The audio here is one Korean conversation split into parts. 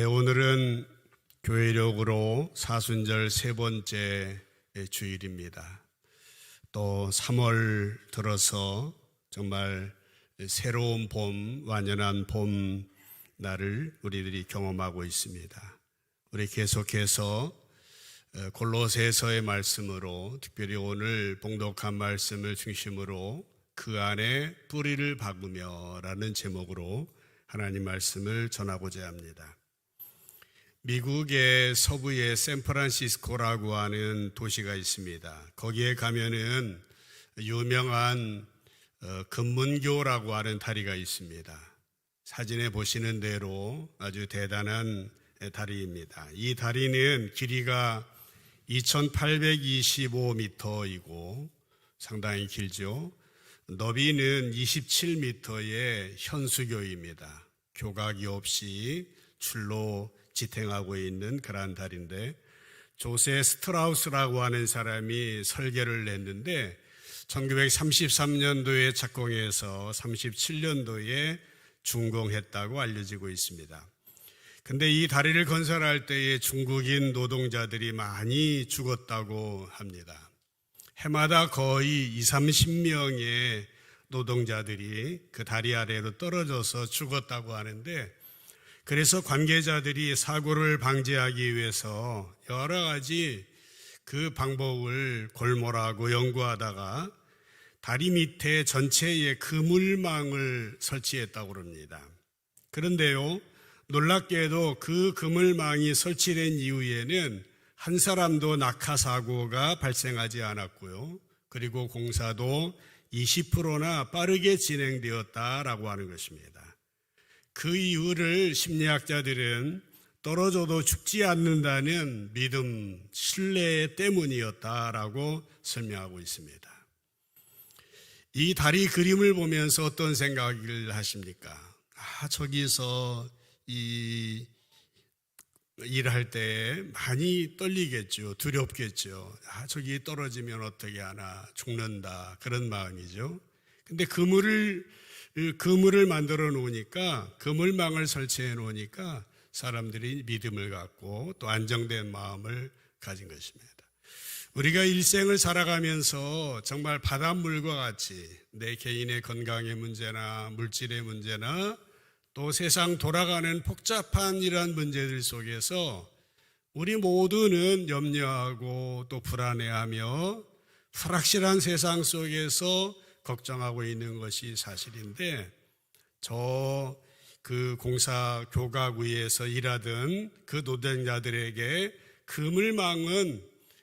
오늘은 교회력으로 사순절 세 번째 주일입니다. 또 3월 들어서 정말 새로운 봄, 완연한 봄 날을 우리들이 경험하고 있습니다. 우리 계속해서 골로새서의 말씀으로, 특별히 오늘 봉독한 말씀을 중심으로 그 안에 뿌리를 박으며 라는 제목으로 하나님 말씀을 전하고자 합니다. 미국의 서부의 샌프란시스코라고 하는 도시가 있습니다. 거기에 가면은 유명한 금문교라고 하는 다리가 있습니다. 사진에 보시는 대로 아주 대단한 다리입니다. 이 다리는 길이가 2825m이고 상당히 길죠. 너비는 27m의 현수교입니다. 교각이 없이 줄로 지탱하고 있는 그러한 다리인데, 조세 스트라우스라고 하는 사람이 설계를 냈는데 1933년도에 착공해서 37년도에 준공했다고 알려지고 있습니다. 근데 이 다리를 건설할 때에 중국인 노동자들이 많이 죽었다고 합니다. 해마다 거의 20-30명의 노동자들이 그 다리 아래로 떨어져서 죽었다고 하는데, 그래서 관계자들이 사고를 방지하기 위해서 여러 가지 그 방법을 골몰하고 연구하다가 다리 밑에 전체에 그물망을 설치했다고 합니다. 그런데요, 놀랍게도 그 그물망이 설치된 이후에는 한 사람도 낙하사고가 발생하지 않았고요. 그리고 공사도 20%나 빠르게 진행되었다라고 하는 것입니다. 그 이유를 심리학자들은 떨어져도 죽지 않는다는 믿음, 신뢰 때문이었다라고 설명하고 있습니다. 이 다리 그림을 보면서 어떤 생각을 하십니까? 저기서 일할 때 많이 떨리겠죠. 두렵겠죠. 저기 떨어지면 어떻게 하나, 죽는다, 그런 마음이죠. 근데 그물을 만들어 놓으니까, 그물망을 설치해 놓으니까 사람들이 믿음을 갖고 또 안정된 마음을 가진 것입니다. 우리가 일생을 살아가면서 정말 바닷물과 같이 내 개인의 건강의 문제나 물질의 문제나 또 세상 돌아가는 복잡한 이러한 문제들 속에서 우리 모두는 염려하고 또 불안해하며 불확실한 세상 속에서 걱정하고 있는 것이 사실인데, 그 공사 교각 위에서 일하던 그 노동자들에게 그물망은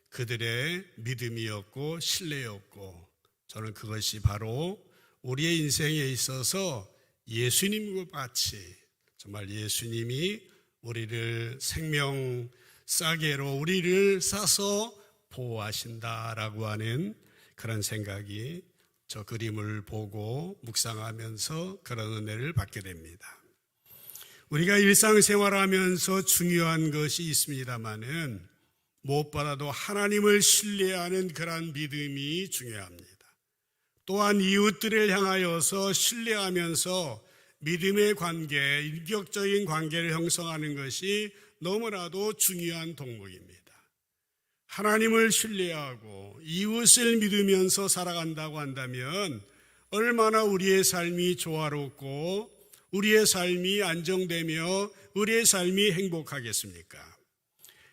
그들의 믿음이었고 신뢰였고, 저는 그것이 바로 우리의 인생에 있어서 예수님과 같이 정말 예수님이 우리를 생명 싸개로 우리를 싸서 보호하신다라고 하는 그런 생각이 저 그림을 보고 묵상하면서 그런 은혜를 받게 됩니다. 우리가 일상생활하면서 중요한 것이 있습니다마는 무엇보다도 하나님을 신뢰하는 그런 믿음이 중요합니다. 또한 이웃들을 향하여서 신뢰하면서 믿음의 관계, 인격적인 관계를 형성하는 것이 너무나도 중요한 동목입니다. 하나님을 신뢰하고 이웃을 믿으면서 살아간다고 한다면 얼마나 우리의 삶이 조화롭고 우리의 삶이 안정되며 우리의 삶이 행복하겠습니까?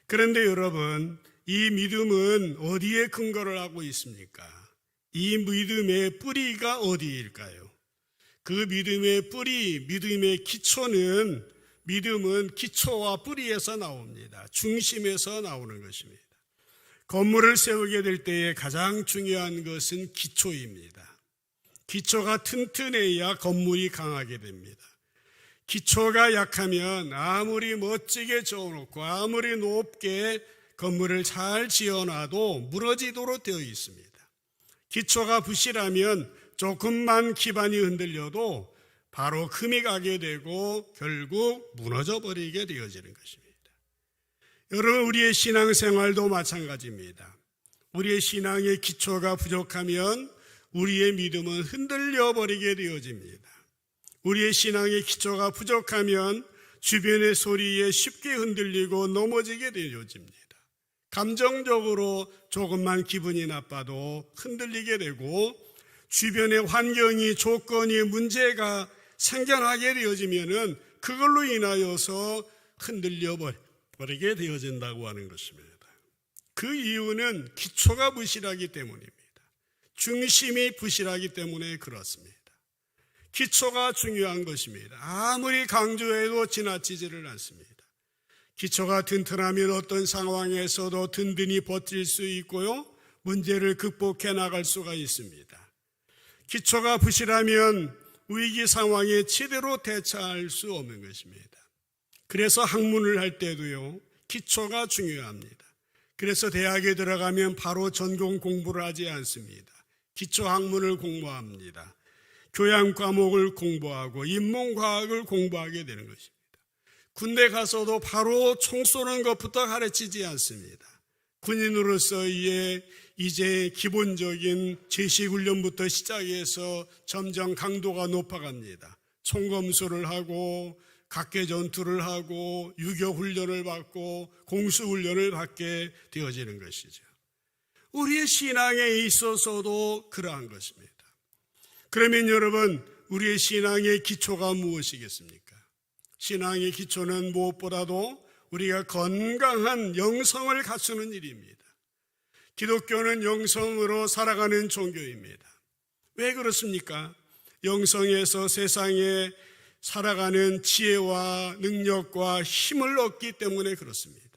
그런데 여러분, 이 믿음은 어디에 근거를 하고 있습니까? 이 믿음의 뿌리가 어디일까요? 그 믿음의 뿌리, 믿음의 기초는, 믿음은 기초와 뿌리에서 나옵니다. 중심에서 나오는 것입니다. 건물을 세우게 될 때에 가장 중요한 것은 기초입니다. 기초가 튼튼해야 건물이 강하게 됩니다. 기초가 약하면 아무리 멋지게 지어놓고 아무리 높게 건물을 잘 지어놔도 무너지도록 되어 있습니다. 기초가 부실하면 조금만 기반이 흔들려도 바로 금이 가게 되고 결국 무너져 버리게 되어지는 것입니다. 여러분, 우리의 신앙생활도 마찬가지입니다. 우리의 신앙의 기초가 부족하면 우리의 믿음은 흔들려 버리게 되어집니다. 우리의 신앙의 기초가 부족하면 주변의 소리에 쉽게 흔들리고 넘어지게 되어집니다. 감정적으로 조금만 기분이 나빠도 흔들리게 되고 주변의 환경이 조건이 문제가 생겨나게 되어지면은 그걸로 인하여서 흔들려 버리게 되어진다고 하는 것입니다. 그 이유는 기초가 부실하기 때문입니다. 중심이 부실하기 때문에 그렇습니다. 기초가 중요한 것입니다. 아무리 강조해도 지나치지를 않습니다. 기초가 튼튼하면 어떤 상황에서도 든든히 버틸 수 있고요, 문제를 극복해 나갈 수가 있습니다. 기초가 부실하면 위기 상황에 제대로 대처할 수 없는 것입니다. 그래서 학문을 할 때도요, 기초가 중요합니다. 그래서 대학에 들어가면 바로 전공 공부를 하지 않습니다. 기초 학문을 공부합니다. 교양 과목을 공부하고 인문과학을 공부하게 되는 것입니다. 군대 가서도 바로 총 쏘는 것부터 가르치지 않습니다. 군인으로서의 이제 기본적인 제식훈련부터 시작해서 점점 강도가 높아갑니다. 총검수를 하고 각계전투를 하고 유교훈련을 받고 공수훈련을 받게 되어지는 것이죠. 우리의 신앙에 있어서도 그러한 것입니다. 그러면 여러분, 우리의 신앙의 기초가 무엇이겠습니까? 신앙의 기초는 무엇보다도 우리가 건강한 영성을 갖추는 일입니다. 기독교는 영성으로 살아가는 종교입니다. 왜 그렇습니까? 영성에서 세상에 살아가는 지혜와 능력과 힘을 얻기 때문에 그렇습니다.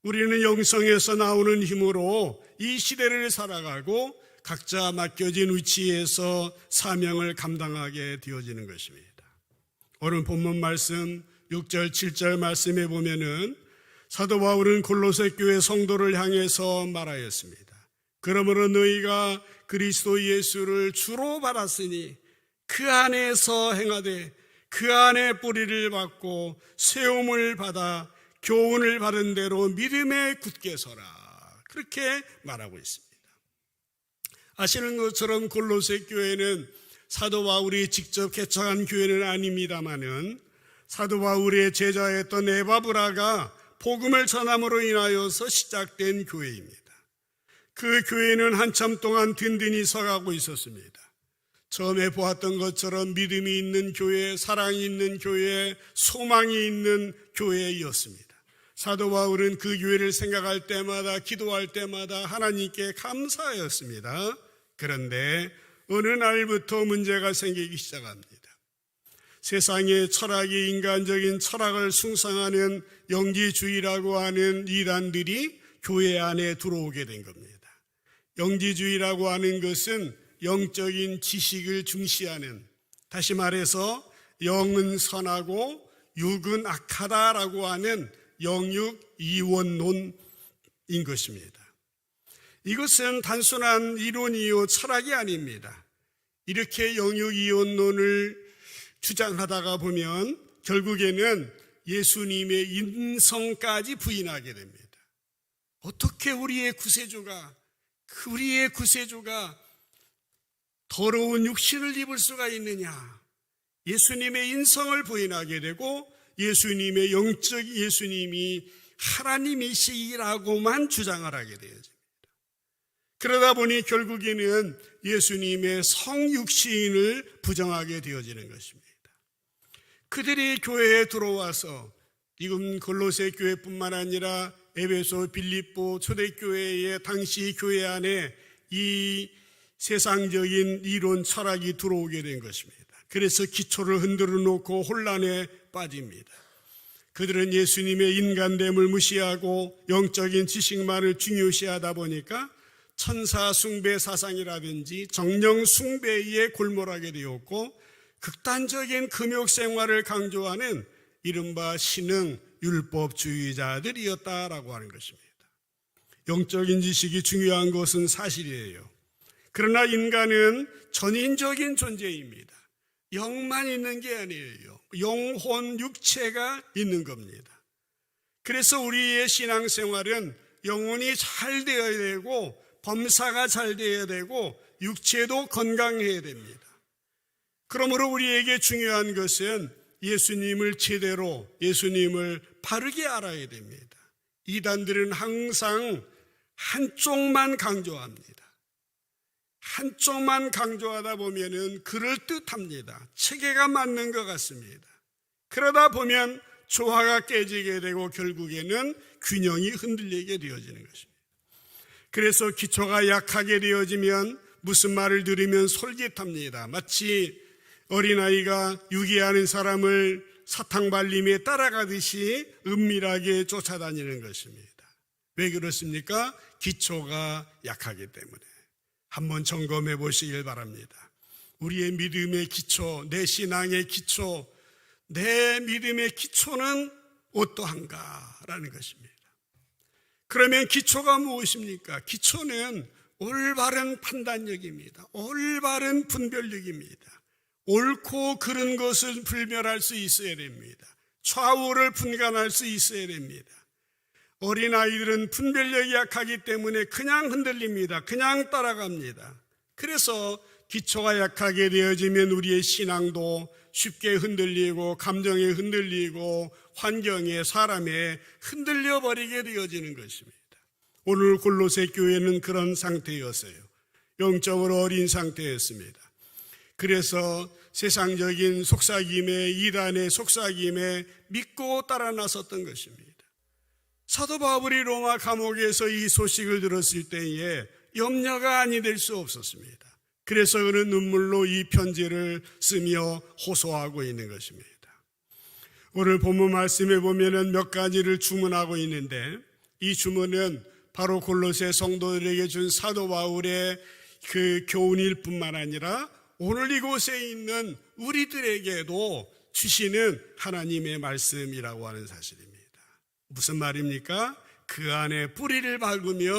우리는 영성에서 나오는 힘으로 이 시대를 살아가고 각자 맡겨진 위치에서 사명을 감당하게 되어지는 것입니다. 오늘 본문 말씀 6절 7절 말씀에 보면은 사도 바울은 골로새 교회 성도를 향해서 말하였습니다. 그러므로 너희가 그리스도 예수를 주로 받았으니 그 안에서 행하되 그 안에 뿌리를 받고 세움을 받아 교훈을 받은 대로 믿음에 굳게 서라. 그렇게 말하고 있습니다. 아시는 것처럼 골로새 교회는 사도 바울이 직접 개척한 교회는 아닙니다마는 사도 바울의 제자였던 에바브라가 복음을 전함으로 인하여서 시작된 교회입니다. 그 교회는 한참 동안 든든히 서가고 있었습니다. 처음에 보았던 것처럼 믿음이 있는 교회, 사랑이 있는 교회, 소망이 있는 교회였습니다. 사도 바울은 그 교회를 생각할 때마다, 기도할 때마다 하나님께 감사하였습니다. 그런데 어느 날부터 문제가 생기기 시작합니다. 세상의 철학이 인간적인 철학을 숭상하는 영지주의라고 하는 이단들이 교회 안에 들어오게 된 겁니다. 영지주의라고 하는 것은 영적인 지식을 중시하는, 다시 말해서 영은 선하고 육은 악하다라고 하는 영육 이원론인 것입니다. 이것은 단순한 이론이요 철학이 아닙니다. 이렇게 영육 이원론을 주장하다가 보면 결국에는 예수님의 인성까지 부인하게 됩니다. 어떻게 우리의 구세주가 더러운 육신을 입을 수가 있느냐? 예수님의 인성을 부인하게 되고 예수님의 예수님이 하나님이시라고만 주장을 하게 되어집니다. 그러다 보니 결국에는 예수님의 성육신을 부정하게 되어지는 것입니다. 그들이 교회에 들어와서 지금 골로새 교회뿐만 아니라 에베소, 빌립보 초대교회의 당시 교회 안에 이 세상적인 이론 철학이 들어오게 된 것입니다. 그래서 기초를 흔들어 놓고 혼란에 빠집니다. 그들은 예수님의 인간됨을 무시하고 영적인 지식만을 중요시하다 보니까 천사 숭배 사상이라든지 정령 숭배에 골몰하게 되었고 극단적인 금욕 생활을 강조하는 이른바 신흥 율법주의자들이었다라고 하는 것입니다. 영적인 지식이 중요한 것은 사실이에요. 그러나 인간은 전인적인 존재입니다. 영만 있는 게 아니에요. 영혼, 육체가 있는 겁니다. 그래서 우리의 신앙생활은 영혼이 잘 되어야 되고 범사가 잘 되어야 되고 육체도 건강해야 됩니다. 그러므로 우리에게 중요한 것은 예수님을 제대로, 예수님을 바르게 알아야 됩니다. 이단들은 항상 한쪽만 강조합니다. 한쪽만 강조하다 보면은 그럴듯합니다. 체계가 맞는 것 같습니다. 그러다 보면 조화가 깨지게 되고 결국에는 균형이 흔들리게 되어지는 것입니다. 그래서 기초가 약하게 되어지면 무슨 말을 들으면 솔깃합니다. 마치 어린아이가 유기하는 사람을 사탕발림에 따라가듯이 은밀하게 쫓아다니는 것입니다. 왜 그렇습니까? 기초가 약하기 때문에. 한번 점검해 보시길 바랍니다. 우리의 믿음의 기초, 내 신앙의 기초, 내 믿음의 기초는 어떠한가라는 것입니다. 그러면 기초가 무엇입니까? 기초는 올바른 판단력입니다. 올바른 분별력입니다. 옳고 그른 것을 분별할 수 있어야 됩니다. 좌우를 분간할 수 있어야 됩니다. 어린아이들은 분별력이 약하기 때문에 그냥 흔들립니다. 그냥 따라갑니다. 그래서 기초가 약하게 되어지면 우리의 신앙도 쉽게 흔들리고 감정에 흔들리고 환경에 사람에 흔들려 버리게 되어지는 것입니다. 오늘 골로새 교회는 그런 상태였어요. 영적으로 어린 상태였습니다. 그래서 세상적인 속삭임에, 이단의 속삭임에 믿고 따라 나섰던 것입니다. 사도 바울이 로마 감옥에서 이 소식을 들었을 때에 염려가 아니 될 수 없었습니다. 그래서 그는 눈물로 이 편지를 쓰며 호소하고 있는 것입니다. 오늘 본문 말씀에 보면은 몇 가지를 주문하고 있는데, 이 주문은 바로 골로새 성도들에게 준 사도 바울의 그 교훈일 뿐만 아니라 오늘 이곳에 있는 우리들에게도 주시는 하나님의 말씀이라고 하는 사실입니다. 무슨 말입니까? 그 안에 뿌리를 박으며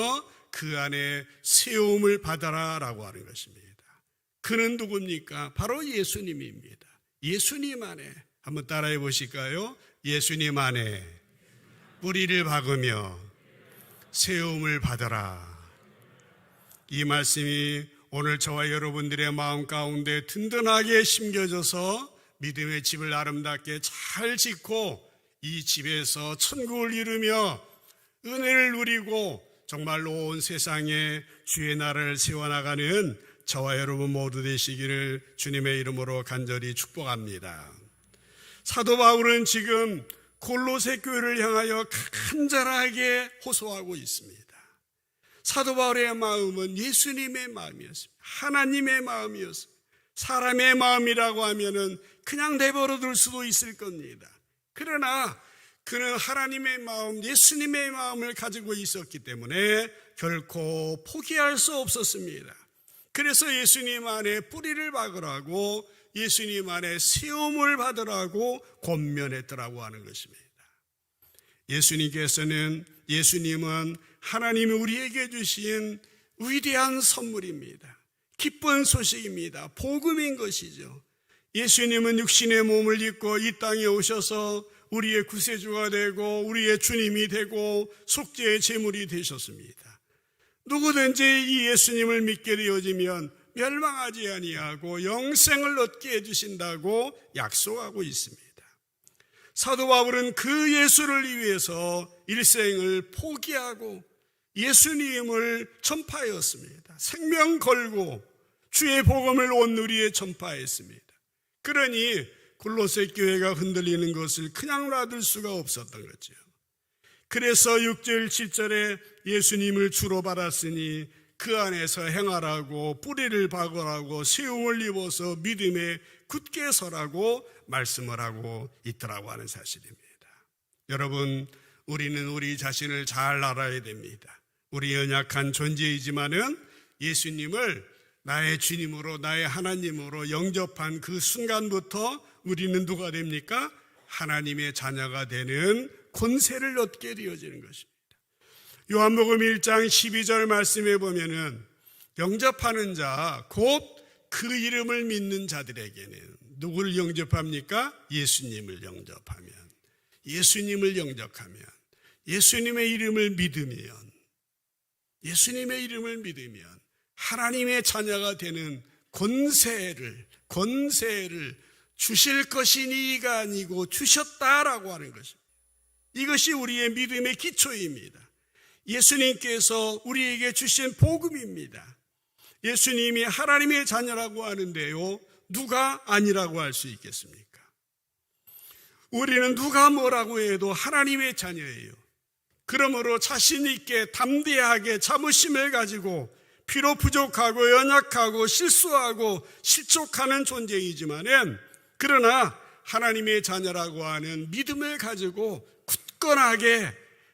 그 안에 세움을 받아라 라고 하는 것입니다. 그는 누굽니까? 바로 예수님입니다. 예수님 안에, 한번 따라해 보실까요? 예수님 안에 뿌리를 박으며 세움을 받아라. 이 말씀이 오늘 저와 여러분들의 마음 가운데 든든하게 심겨져서 믿음의 집을 아름답게 잘 짓고 이 집에서 천국을 이루며 은혜를 누리고 정말로 온 세상에 주의 나라를 세워나가는 저와 여러분 모두 되시기를 주님의 이름으로 간절히 축복합니다. 사도 바울은 지금 골로새 교회를 향하여 간절하게 호소하고 있습니다. 사도 바울의 마음은 예수님의 마음이었습니다. 하나님의 마음이었습니다. 사람의 마음이라고 하면은 그냥 내버려 둘 수도 있을 겁니다. 그러나 그는 하나님의 마음, 예수님의 마음을 가지고 있었기 때문에 결코 포기할 수 없었습니다. 그래서 예수님 안에 뿌리를 박으라고, 예수님 안에 세움을 받으라고 권면했더라고 하는 것입니다. 예수님은 하나님이 우리에게 주신 위대한 선물입니다. 기쁜 소식입니다. 복음인 것이죠. 예수님은 육신의 몸을 입고 이 땅에 오셔서 우리의 구세주가 되고 우리의 주님이 되고 속죄의 제물이 되셨습니다. 누구든지 이 예수님을 믿게 되어지면 멸망하지 아니하고 영생을 얻게 해주신다고 약속하고 있습니다. 사도 바울은 그 예수를 위해서 일생을 포기하고 예수님을 전파하였습니다. 생명 걸고 주의 복음을 온 누리에 전파했습니다. 그러니 골로새 교회가 흔들리는 것을 그냥 놔둘 수가 없었던 거죠. 그래서 6절 7절에 예수님을 주로 받았으니 그 안에서 행하라고, 뿌리를 박으라고, 세움을 입어서 믿음에 굳게 서라고 말씀을 하고 있더라고 하는 사실입니다. 여러분, 우리는 우리 자신을 잘 알아야 됩니다. 우리 연약한 존재이지만은 예수님을 나의 주님으로, 나의 하나님으로 영접한 그 순간부터 우리는 누가 됩니까? 하나님의 자녀가 되는 권세를 얻게 되어지는 것입니다. 요한복음 1장 12절 말씀에 보면은 영접하는 자, 곧 그 이름을 믿는 자들에게는 누구를 영접합니까? 예수님을 영접하면, 예수님을 영접하면, 예수님의 이름을 믿으면, 예수님의 이름을 믿으면 하나님의 자녀가 되는 권세를 주실 것이 네가 아니고 주셨다라고 하는 것입니다. 이것이 우리의 믿음의 기초입니다. 예수님께서 우리에게 주신 복음입니다. 예수님이 하나님의 자녀라고 하는데요, 누가 아니라고 할 수 있겠습니까? 우리는 누가 뭐라고 해도 하나님의 자녀예요. 그러므로 자신 있게 담대하게 자부심을 가지고 비록 부족하고 연약하고 실수하고 실족하는 존재이지만은, 그러나 하나님의 자녀라고 하는 믿음을 가지고 굳건하게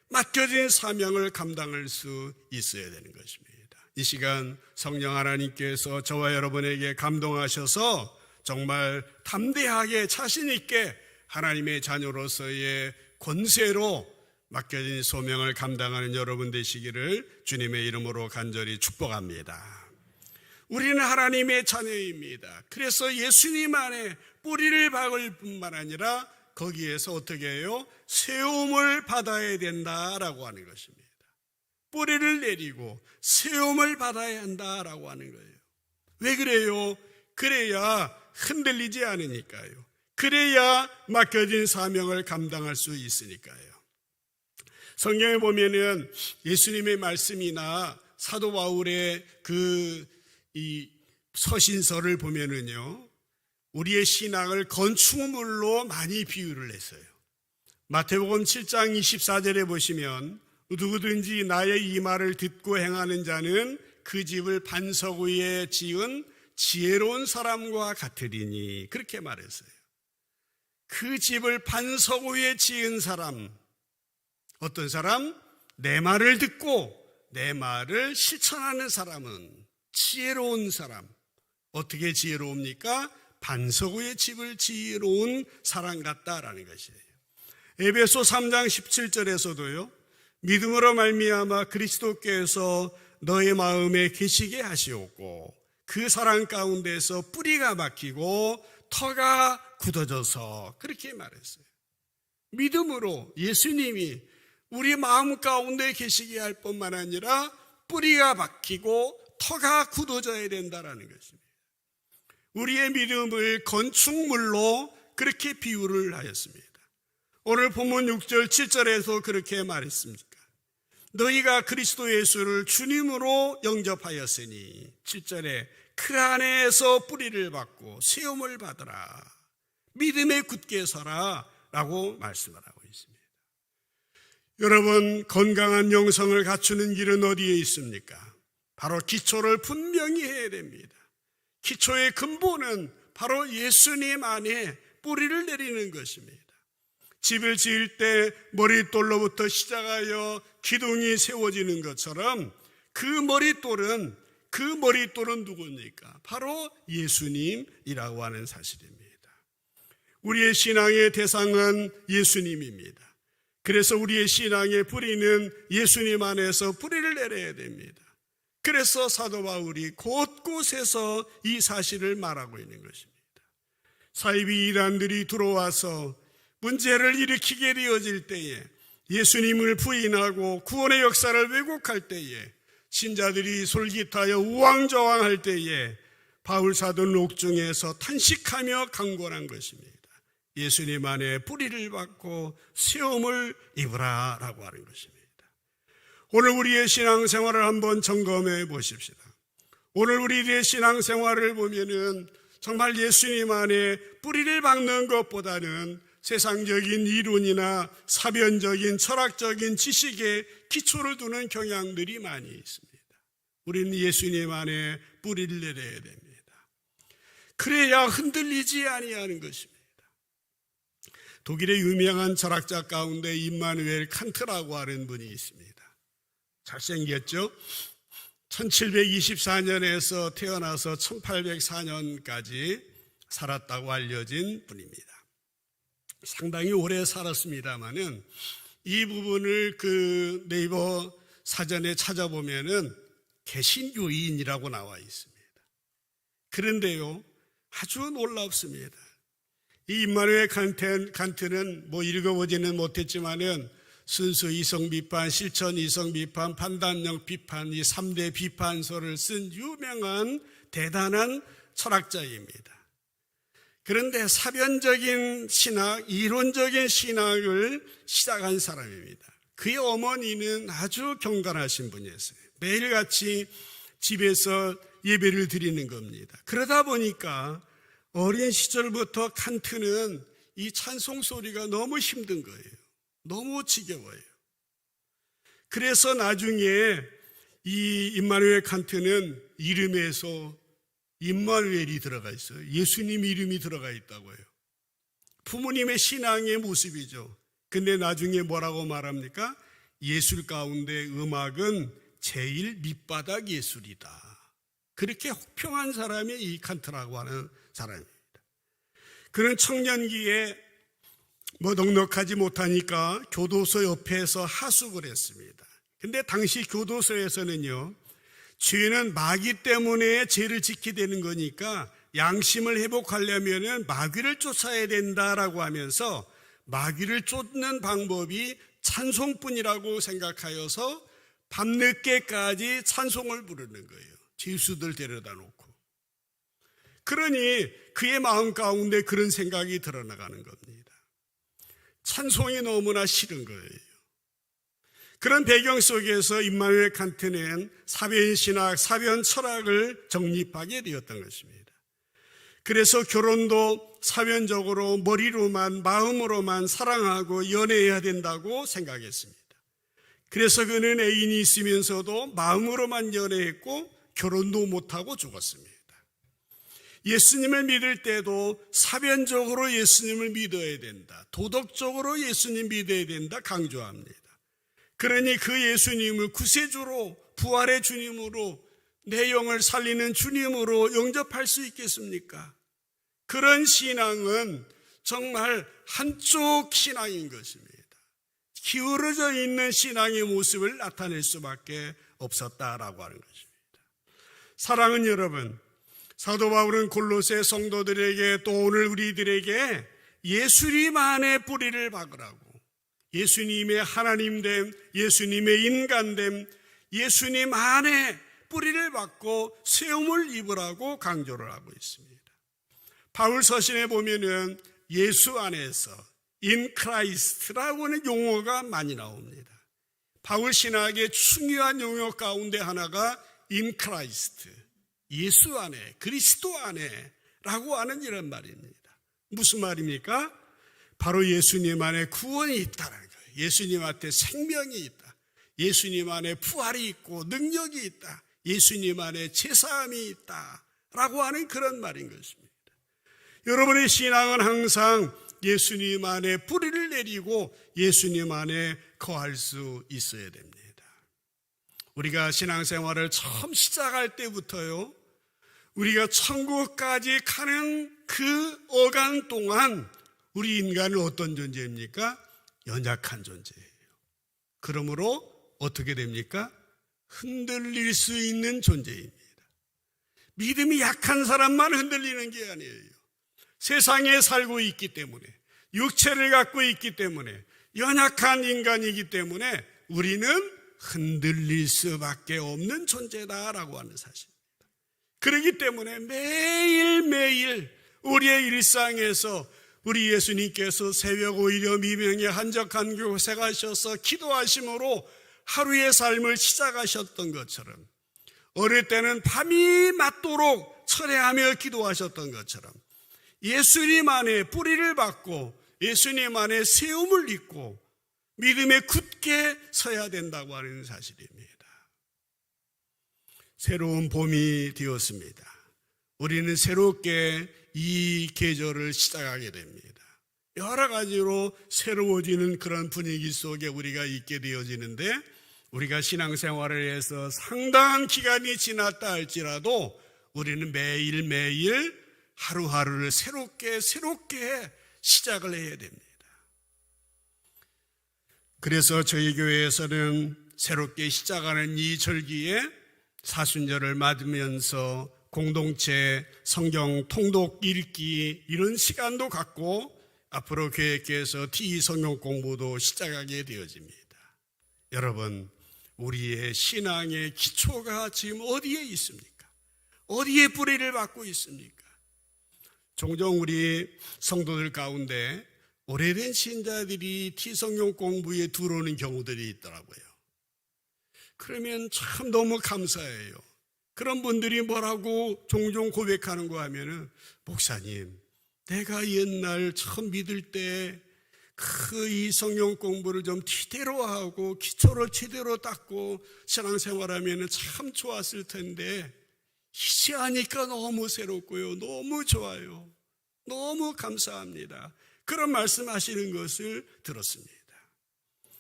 맡겨진 사명을 감당할 수 있어야 되는 것입니다. 이 시간 성령 하나님께서 저와 여러분에게 감동하셔서 정말 담대하게 자신 있게 하나님의 자녀로서의 권세로 맡겨진 소명을 감당하는 여러분 되시기를 주님의 이름으로 간절히 축복합니다. 우리는 하나님의 자녀입니다. 그래서 예수님 안에 뿌리를 박을 뿐만 아니라 거기에서 어떻게 해요? 세움을 받아야 된다라고 하는 것입니다. 뿌리를 내리고 세움을 받아야 한다라고 하는 거예요. 왜 그래요? 그래야 흔들리지 않으니까요. 그래야 맡겨진 사명을 감당할 수 있으니까요. 성경에 보면은 예수님의 말씀이나 사도 바울의 이 서신서를 보면은요, 우리의 신앙을 건축물로 많이 비유를 했어요. 마태복음 7장 24절에 보시면 누구든지 나의 이 말을 듣고 행하는 자는 그 집을 반석 위에 지은 지혜로운 사람과 같으리니, 그렇게 말했어요. 그 집을 반석 위에 지은 사람, 어떤 사람? 내 말을 듣고 내 말을 실천하는 사람은 지혜로운 사람. 어떻게 지혜로웁니까? 반석 위에 집을 지혜로운 사람 같다라는 것이에요. 에베소 3장 17절에서도요, 믿음으로 말미암아 그리스도께서 너의 마음에 계시게 하시옵고 그 사랑 가운데서 뿌리가 박히고 터가 굳어져서, 그렇게 말했어요. 믿음으로 예수님이 우리 마음 가운데 계시게 할 뿐만 아니라 뿌리가 박히고 터가 굳어져야 된다는 것입니다. 우리의 믿음을 건축물로 그렇게 비유를 하였습니다. 오늘 본문 6절 7절에서 그렇게 말했습니까? 너희가 그리스도 예수를 주님으로 영접하였으니, 7절에 그 안에서 뿌리를 받고 세움을 받으라, 믿음에 굳게 서라 라고 말씀을 하고 있습니다. 여러분, 건강한 영성을 갖추는 길은 어디에 있습니까? 바로 기초를 분명히 해야 됩니다. 기초의 근본은 바로 예수님 안에 뿌리를 내리는 것입니다. 집을 지을 때 머릿돌로부터 시작하여 기둥이 세워지는 것처럼 그 머릿돌은 누굽니까? 바로 예수님이라고 하는 사실입니다. 우리의 신앙의 대상은 예수님입니다. 그래서 우리의 신앙의 뿌리는 예수님 안에서 뿌리를 내려야 됩니다. 그래서 사도 바울이 곳곳에서 이 사실을 말하고 있는 것입니다. 사이비 이단들이 들어와서 문제를 일으키게 되어질 때에, 예수님을 부인하고 구원의 역사를 왜곡할 때에, 신자들이 솔깃하여 우왕좌왕할 때에 바울 사도는 옥중에서 탄식하며 강권한 것입니다. 예수님 안에 뿌리를 받고 세움을 입으라 라고 하는 것입니다. 오늘 우리의 신앙생활을 한번 점검해 보십시다. 오늘 우리의 신앙생활을 보면은 정말 예수님 안에 뿌리를 박는 것보다는 세상적인 이론이나 사변적인 철학적인 지식에 기초를 두는 경향들이 많이 있습니다. 우리는 예수님 안에 뿌리를 내려야 됩니다. 그래야 흔들리지 아니하는 것입니다. 독일의 유명한 철학자 가운데 임마누엘 칸트라고 하는 분이 있습니다. 잘생겼죠? 1724년에서 태어나서 1804년까지 살았다고 알려진 분입니다. 상당히 오래 살았습니다만은 이 부분을 그 네이버 사전에 찾아보면은 개신교인이라고 나와 있습니다. 그런데요, 아주 놀랍습니다. 이 임마누엘 칸트는 뭐 읽어보지는 못했지만은 순수 이성 비판, 실천 이성 비판, 판단력 비판, 이 3대 비판서를 쓴 유명한 대단한 철학자입니다. 그런데 사변적인 신학, 이론적인 신학을 시작한 사람입니다. 그의 어머니는 아주 경건하신 분이었어요. 매일같이 집에서 예배를 드리는 겁니다. 그러다 보니까 어린 시절부터 칸트는 이 찬송 소리가 너무 힘든 거예요. 너무 지겨워요. 그래서 나중에 이 임마누엘 칸트는 이름에서 임마누엘이 들어가 있어요. 예수님 이름이 들어가 있다고요. 부모님의 신앙의 모습이죠. 근데 나중에 뭐라고 말합니까? 예술 가운데 음악은 제일 밑바닥 예술이다. 그렇게 혹평한 사람이 이 칸트라고 하는 사람입니다. 그는 청년기에 넉넉하지 못하니까 교도소 옆에서 하숙을 했습니다. 근데 당시 교도소에서는요, 죄는 마귀 때문에 죄를 짓게 되는 거니까 양심을 회복하려면 마귀를 쫓아야 된다라고 하면서 마귀를 쫓는 방법이 찬송뿐이라고 생각하여서 밤늦게까지 찬송을 부르는 거예요. 죄수들 데려다 놓고. 그러니 그의 마음 가운데 그런 생각이 드러나가는 겁니다. 찬송이 너무나 싫은 거예요. 그런 배경 속에서 임마누엘 칸트는 사변신학, 사변철학을 정립하게 되었던 것입니다. 그래서 결혼도 사변적으로 머리로만, 마음으로만 사랑하고 연애해야 된다고 생각했습니다. 그래서 그는 애인이 있으면서도 마음으로만 연애했고 결혼도 못하고 죽었습니다. 예수님을 믿을 때도 사변적으로 예수님을 믿어야 된다. 도덕적으로 예수님 믿어야 된다 강조합니다. 그러니 그 예수님을 구세주로, 부활의 주님으로, 내 영을 살리는 주님으로 영접할 수 있겠습니까? 그런 신앙은 정말 한쪽 신앙인 것입니다. 기울어져 있는 신앙의 모습을 나타낼 수밖에 없었다라고 하는 것입니다. 사랑하는 여러분, 사도 바울은 골로새 성도들에게 또 오늘 우리들에게 예수님 안에 뿌리를 박으라고, 예수님의 하나님됨, 예수님의 인간됨, 예수님 안에 뿌리를 박고 세움을 입으라고 강조를 하고 있습니다. 바울 서신에 보면은 예수 안에서 in Christ라고 하는 용어가 많이 나옵니다. 바울 신학의 중요한 용어 가운데 하나가 in Christ, 예수 안에, 그리스도 안에 라고 하는 이런 말입니다. 무슨 말입니까? 바로 예수님 안에 구원이 있다는 거예요. 예수님한테 생명이 있다. 예수님 안에 부활이 있고 능력이 있다. 예수님 안에 제사함이 있다 라고 하는 그런 말인 것입니다. 여러분의 신앙은 항상 예수님 안에 뿌리를 내리고 예수님 안에 거할 수 있어야 됩니다. 우리가 신앙생활을 처음 시작할 때부터요, 우리가 천국까지 가는 그 어간 동안 우리 인간은 어떤 존재입니까? 연약한 존재예요. 그러므로 어떻게 됩니까? 흔들릴 수 있는 존재입니다. 믿음이 약한 사람만 흔들리는 게 아니에요. 세상에 살고 있기 때문에, 육체를 갖고 있기 때문에, 연약한 인간이기 때문에 우리는 흔들릴 수밖에 없는 존재다라고 하는 사실입니다. 그렇기 때문에 매일매일 우리의 일상에서 우리 예수님께서 새벽 오히려 미명에 한적한 곳에 가셔서 기도하심으로 하루의 삶을 시작하셨던 것처럼, 어릴 때는 밤이 맞도록 철회하며 기도하셨던 것처럼 예수님 안에 뿌리를 박고 예수님 안에 세움을 입고 믿음에 굳게 서야 된다고 하는 사실입니다. 새로운 봄이 되었습니다. 우리는 새롭게 이 계절을 시작하게 됩니다. 여러 가지로 새로워지는 그런 분위기 속에 우리가 있게 되어지는데, 우리가 신앙생활을 해서 상당한 기간이 지났다 할지라도 우리는 매일매일 하루하루를 새롭게 시작을 해야 됩니다. 그래서 저희 교회에서는 새롭게 시작하는 이 절기에 사순절을 맞으면서 공동체 성경 통독 읽기 이런 시간도 갖고 앞으로 계획해서 TE 성경 공부도 시작하게 되어집니다. 여러분, 우리의 신앙의 기초가 지금 어디에 있습니까? 어디에 뿌리를 박고 있습니까? 종종 우리 성도들 가운데 오래된 신자들이 티성경 공부에 들어오는 경우들이 있더라고요. 그러면 참 너무 감사해요. 그런 분들이 뭐라고 종종 고백하는 거 하면은, 목사님, 내가 옛날 처음 믿을 때 이 성경 공부를 좀 제대로 하고 기초를 제대로 닦고 신앙생활하면 참 좋았을 텐데 이제 하니까 너무 새롭고요, 너무 좋아요, 너무 감사합니다. 그런 말씀하시는 것을 들었습니다.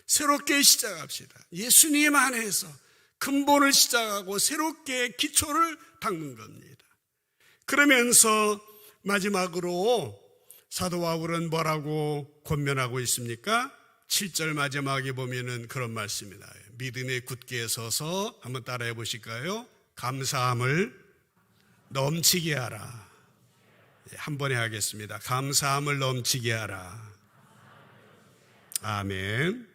새롭게 시작합시다. 예수님 안에서 근본을 시작하고 새롭게 기초를 닦는 겁니다. 그러면서 마지막으로 사도 바울은 뭐라고 권면하고 있습니까? 7절 마지막에 보면은 그런 말씀이 나와요. 믿음에 굳게 서서 한번 따라해 보실까요? 감사함을 넘치게 하라. 한 번에 하겠습니다. 감사함을 넘치게 하라. 아멘.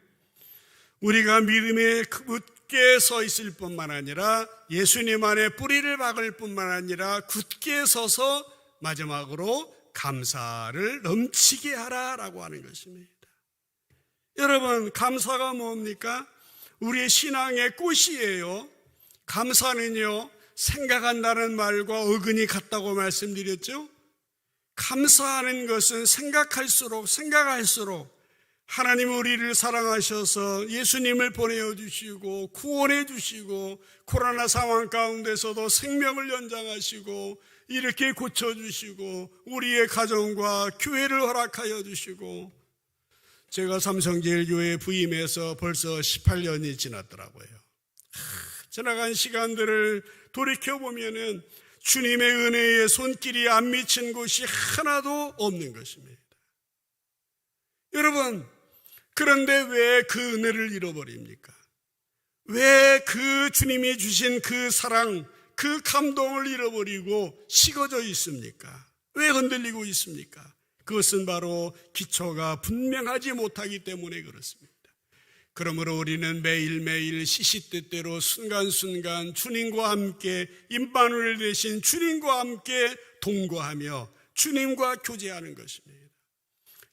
우리가 믿음에 굳게 서 있을 뿐만 아니라 예수님 안에 뿌리를 박을 뿐만 아니라 굳게 서서 마지막으로 감사를 넘치게 하라라고 하는 것입니다. 여러분, 감사가 뭡니까? 우리의 신앙의 꽃이에요. 감사는요, 생각한다는 말과 어근이 같다고 말씀드렸죠. 감사하는 것은 생각할수록 하나님 우리를 사랑하셔서 예수님을 보내주시고 구원해 주시고 코로나 상황 가운데서도 생명을 연장하시고 이렇게 고쳐주시고 우리의 가정과 교회를 허락하여 주시고, 제가 삼성제일교회 부임해서 벌써 18년이 지났더라고요. 지나간 시간들을 돌이켜보면은 주님의 은혜의 손길이 안 미친 곳이 하나도 없는 것입니다. 여러분, 그런데 왜 그 은혜를 잃어버립니까? 왜 그 주님이 주신 그 사랑, 그 감동을 잃어버리고 식어져 있습니까? 왜 흔들리고 있습니까? 그것은 바로 기초가 분명하지 못하기 때문에 그렇습니다. 그러므로 우리는 매일매일 시시때때로 순간순간 주님과 함께 임마누엘 되신 주님과 함께 동거하며 주님과 교제하는 것입니다.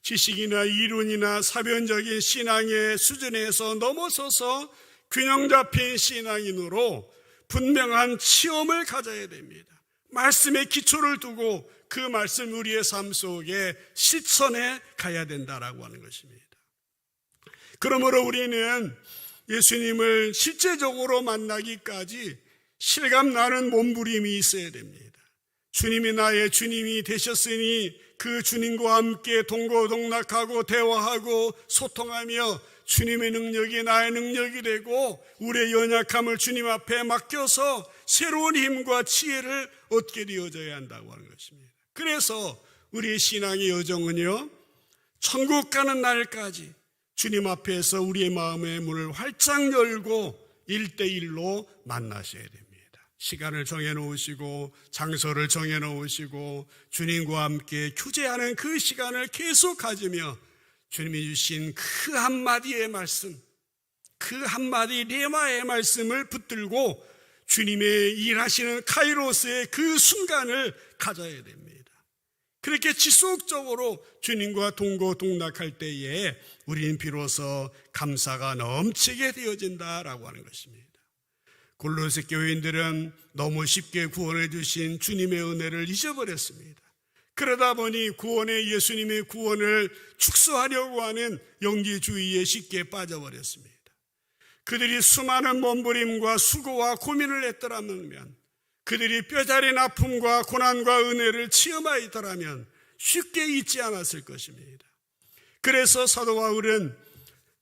지식이나 이론이나 사변적인 신앙의 수준에서 넘어서서 균형 잡힌 신앙인으로 분명한 체험을 가져야 됩니다. 말씀의 기초를 두고 그 말씀 우리의 삶 속에 실천해 가야 된다라고 하는 것입니다. 그러므로 우리는 예수님을 실제적으로 만나기까지 실감나는 몸부림이 있어야 됩니다. 주님이 나의 주님이 되셨으니 그 주님과 함께 동고동락하고 대화하고 소통하며 주님의 능력이 나의 능력이 되고 우리의 연약함을 주님 앞에 맡겨서 새로운 힘과 지혜를 얻게 되어져야 한다고 하는 것입니다. 그래서 우리의 신앙의 여정은요, 천국 가는 날까지 주님 앞에서 우리의 마음의 문을 활짝 열고 1대1로 만나셔야 됩니다. 시간을 정해놓으시고 장소를 정해놓으시고 주님과 함께 교제하는 그 시간을 계속 가지며 주님이 주신 그 한마디의 말씀, 그 한마디 레마의 말씀을 붙들고 주님의 일하시는 카이로스의 그 순간을 가져야 됩니다. 그렇게 지속적으로 주님과 동고동락할 때에 우리는 비로소 감사가 넘치게 되어진다라고 하는 것입니다. 골로새 교인들은 너무 쉽게 구원해 주신 주님의 은혜를 잊어버렸습니다. 그러다 보니 구원의 예수님의 구원을 축소하려고 하는 영지주의에 쉽게 빠져버렸습니다. 그들이 수많은 몸부림과 수고와 고민을 했더라면, 그들이 뼈저린 아픔과 고난과 은혜를 체험하였더라면 쉽게 잊지 않았을 것입니다. 그래서 사도 바울은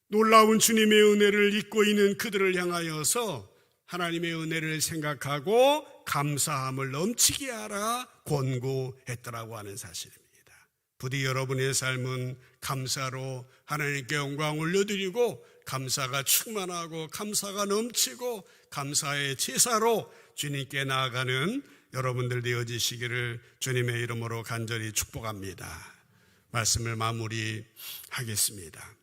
놀라운 주님의 은혜를 잊고 있는 그들을 향하여서 하나님의 은혜를 생각하고 감사함을 넘치게 하라 권고했더라고 하는 사실입니다. 부디 여러분의 삶은 감사로 하나님께 영광 올려드리고 감사가 충만하고 감사가 넘치고 감사의 제사로 주님께 나아가는 여러분들 되어지시기를 주님의 이름으로 간절히 축복합니다. 말씀을 마무리하겠습니다.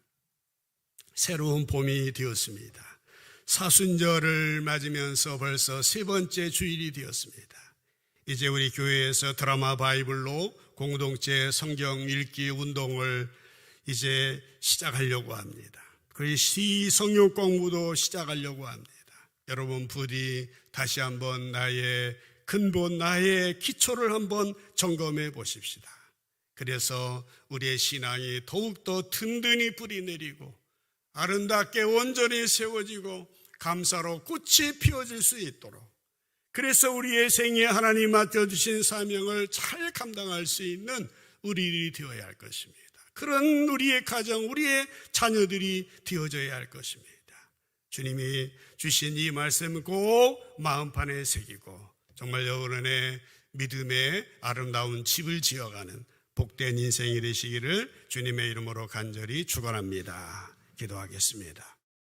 새로운 봄이 되었습니다. 사순절을 맞으면서 벌써 3번째 주일이 되었습니다. 이제 우리 교회에서 드라마 바이블로 공동체 성경 읽기 운동을 이제 시작하려고 합니다. 그리고 시성경 공부도 시작하려고 합니다. 여러분 부디 다시 한번 나의 근본, 나의 기초를 한번 점검해 보십시다. 그래서 우리의 신앙이 더욱더 든든히 뿌리 내리고 아름답게 온전히 세워지고 감사로 꽃이 피어질 수 있도록, 그래서 우리의 생에 하나님 맡겨주신 사명을 잘 감당할 수 있는 우리들이 되어야 할 것입니다. 그런 우리의 가정, 우리의 자녀들이 되어져야 할 것입니다. 주님이 주신 이 말씀 꼭 마음판에 새기고 정말 여러분의 믿음의 아름다운 집을 지어가는 복된 인생이 되시기를 주님의 이름으로 간절히 축원합니다. 기도하겠습니다.